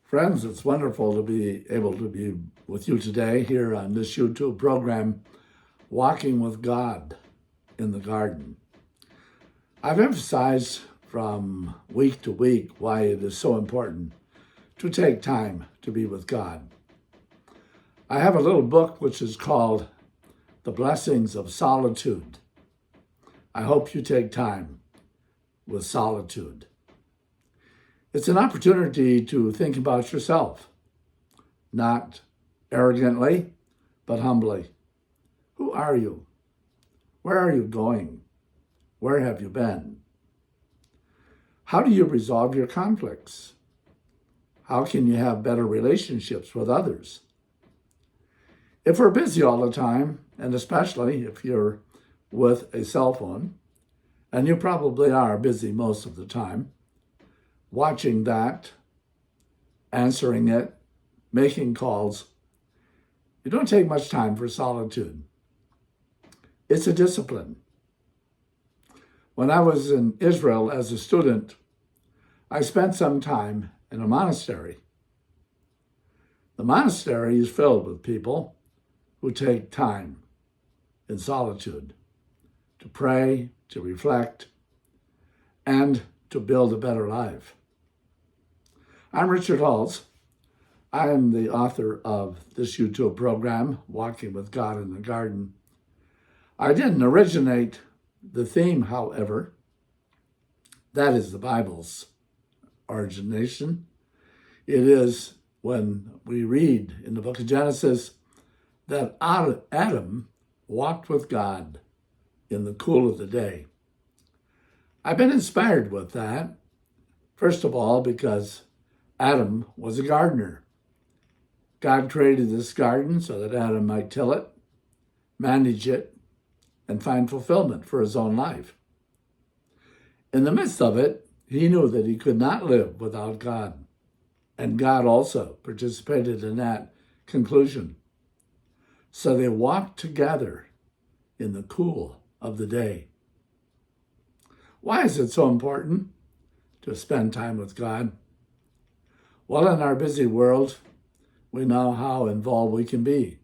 Friends, it's wonderful to be able to be with you today here on this YouTube program, Walking with God in the Garden. I've emphasized from week to week why it is so important to take time to be with God. I have a little book which is called The Blessings of Solitude. I hope you take time with solitude. It's an opportunity to think about yourself, not arrogantly, but humbly. Who are you? Where are you going? Where have you been? How do you resolve your conflicts? How can you have better relationships with others? If we're busy all the time, and especially if you're with a cell phone, and you probably are busy most of the time, watching that, answering it, making calls, you don't take much time for solitude. It's a discipline. When I was in Israel as a student, I spent some time in a monastery. The monastery is filled with people who take time in solitude to pray, to reflect, and to build a better life. I'm Richard Halls. I am the author of this YouTube program, Walking with God in the Garden. I didn't originate the theme, however. That is the Bible's origination. It is when we read in the book of Genesis that Adam walked with God in the cool of the day. I've been inspired with that, first of all, because Adam was a gardener. God created this garden so that Adam might till it, manage it, and find fulfillment for his own life. In the midst of it, he knew that he could not live without God, and God also participated in that conclusion. So they walked together in the cool of the day. Why is it so important to spend time with God? Well, in our busy world, we know how involved we can be.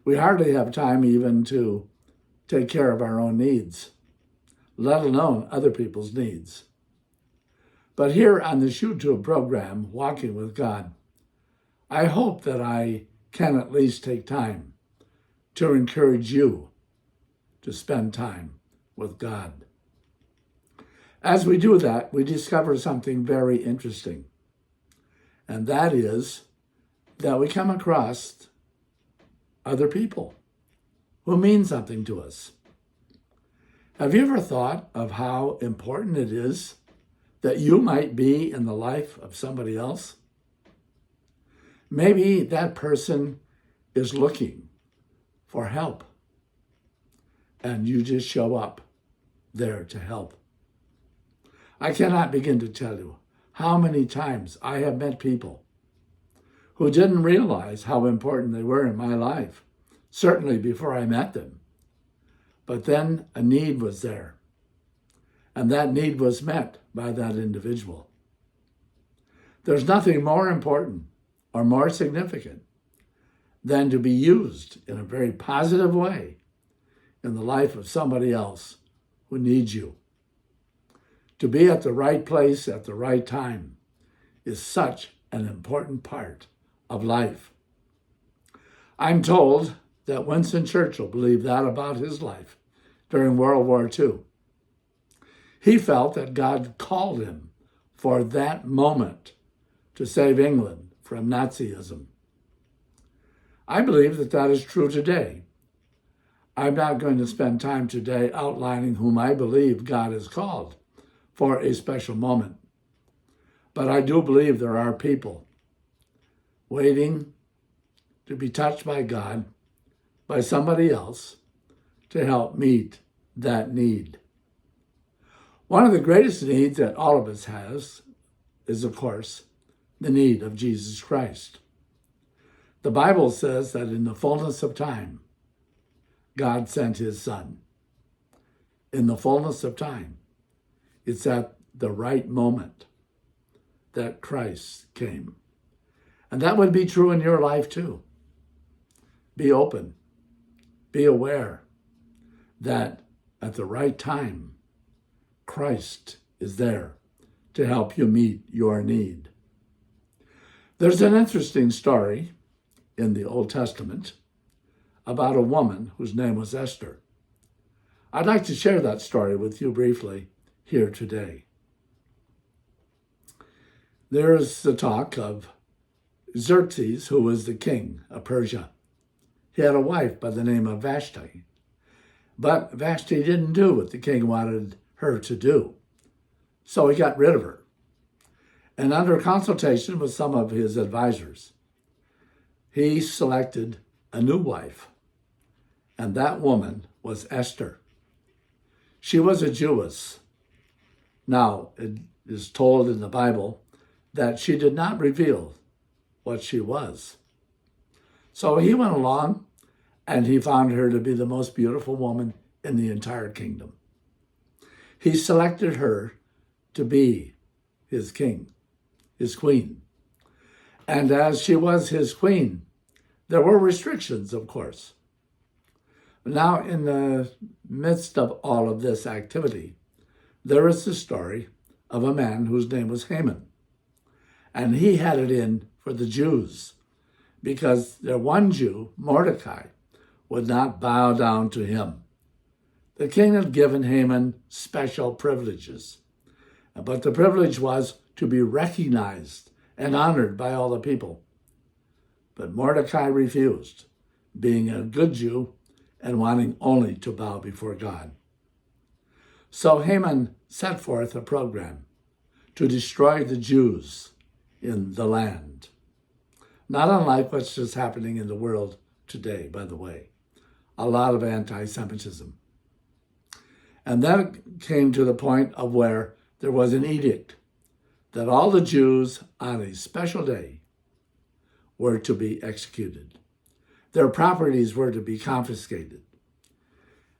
We hardly have time even to take care of our own needs, let alone other people's needs. But here on this YouTube program, Walking with God, I hope that I can at least take time to encourage you to spend time with God. As we do that, we discover something very interesting. And that is that we come across other people who mean something to us. Have you ever thought of how important it is that you might be in the life of somebody else? Maybe that person is looking for help, and you just show up there to help. I cannot begin to tell you how many times I have met people who didn't realize how important they were in my life, certainly before I met them. But then a need was there, and that need was met by that individual. There's nothing more important or more significant than to be used in a very positive way in the life of somebody else who needs you. To be at the right place at the right time is such an important part of life. I'm told that Winston Churchill believed that about his life during World War II. He felt that God called him for that moment to save England from Nazism. I believe that that is true today. I'm not going to spend time today outlining whom I believe God has called for a special moment. But I do believe there are people waiting to be touched by God, by somebody else, to help meet that need. One of the greatest needs that all of us has is, of course, the need of Jesus Christ. The Bible says that in the fullness of time, God sent his Son. In the fullness of time. It's at the right moment that Christ came. And that would be true in your life too. Be open. Be aware that at the right time, Christ is there to help you meet your need. There's an interesting story in the Old Testament about a woman whose name was Esther. I'd like to share that story with you briefly here today. There is the talk of Xerxes, who was the king of Persia. He had a wife by the name of Vashti. But Vashti didn't do what the king wanted her to do. So he got rid of her. And under consultation with some of his advisors, he selected a new wife. And that woman was Esther. She was a Jewess. Now, it is told in the Bible that she did not reveal what she was. So he went along and he found her to be the most beautiful woman in the entire kingdom. He selected her to be his king, his queen. And as she was his queen, there were restrictions, of course. Now, in the midst of all of this activity, there is the story of a man whose name was Haman. And he had it in for the Jews because their one Jew, Mordecai, would not bow down to him. The king had given Haman special privileges, but the privilege was to be recognized and honored by all the people. But Mordecai refused, being a good Jew and wanting only to bow before God. So Haman set forth a program to destroy the Jews in the land. Not unlike what's just happening in the world today, by the way. A lot of anti-Semitism. And then it came to the point of where there was an edict that all the Jews on a special day were to be executed. Their properties were to be confiscated.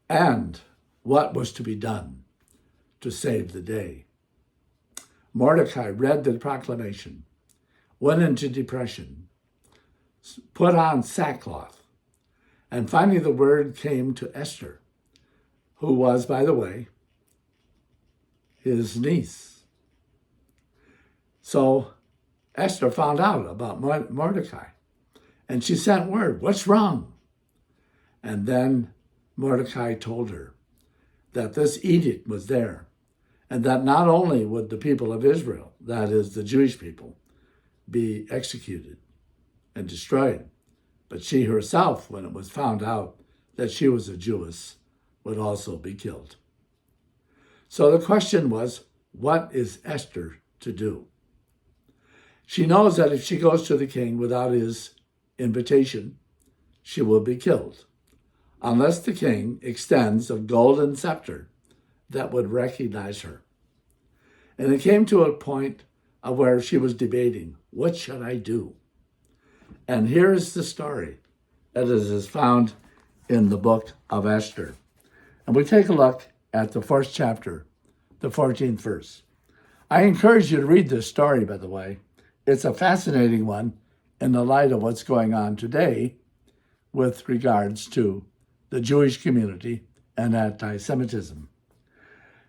And what was to be done to save the day? Mordecai read the proclamation, went into depression, put on sackcloth, and finally the word came to Esther, who was, by the way, his niece. So Esther found out about Mordecai, and she sent word, "What's wrong?" And then Mordecai told her that this edict was there, and that not only would the people of Israel, that is the Jewish people, be executed and destroyed, but she herself, when it was found out that she was a Jewess, would also be killed. So the question was, what is Esther to do? She knows that if she goes to the king without his invitation, she will be killed, unless the king extends a golden scepter that would recognize her. And it came to a point of where she was debating, what should I do? And here is the story that is found in the book of Esther. And we take a look at the first chapter, the 14th verse. I encourage you to read this story, by the way. It's a fascinating one in the light of what's going on today with regards to the Jewish community and anti-Semitism.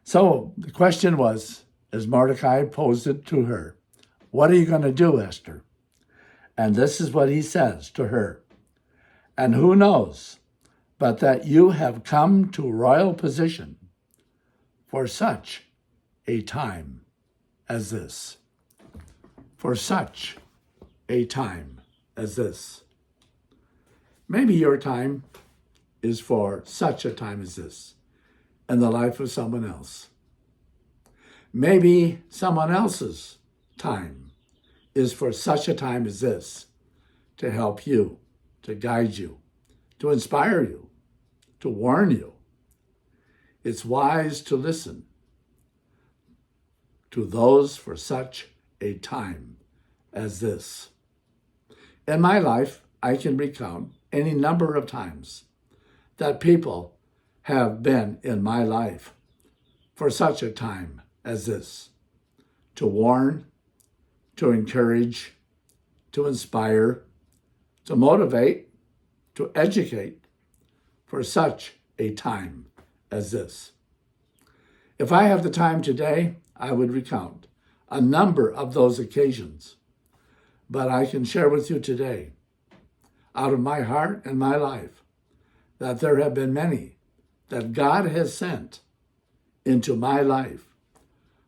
So the question was, as Mordecai posed it to her, what are you going to do, Esther? And this is what he says to her. And who knows but that you have come to royal position for such a time as this. For such a time as this. Maybe your time is for such a time as this in the life of someone else. Maybe someone else's time is for such a time as this to help you, to guide you, to inspire you, to warn you. It's wise to listen to those for such a time as this. In my life, I can recount any number of times that people have been in my life for such a time as this, to warn, to encourage, to inspire, to motivate, to educate for such a time as this. If I have the time today, I would recount a number of those occasions, but I can share with you today, out of my heart and my life, that there have been many that God has sent into my life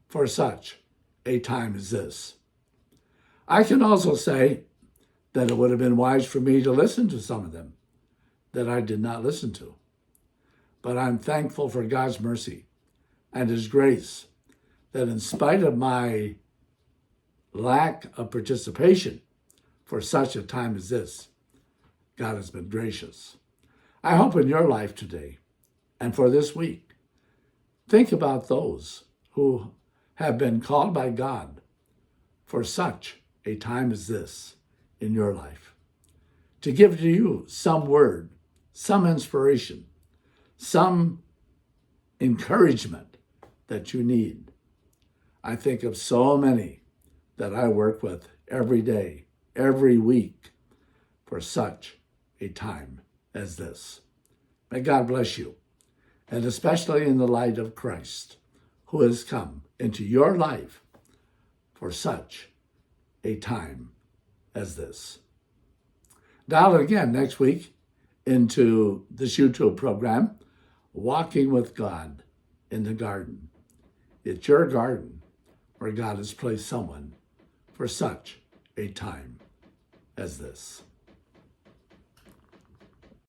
for such a time as this. I can also say that it would have been wise for me to listen to some of them that I did not listen to. But I'm thankful for God's mercy and His grace that in spite of my lack of participation for such a time as this, God has been gracious. I hope in your life today and for this week, think about those who have been called by God for such a time as this in your life, to give to you some word, some inspiration, some encouragement that you need. I think of so many that I work with every day, every week, for such a time as this. May God bless you, and especially in the light of Christ, who has come into your life for such a time as this. Dial again next week into this YouTube program, Walking with God in the Garden. It's your garden where God has placed someone for such a time as this.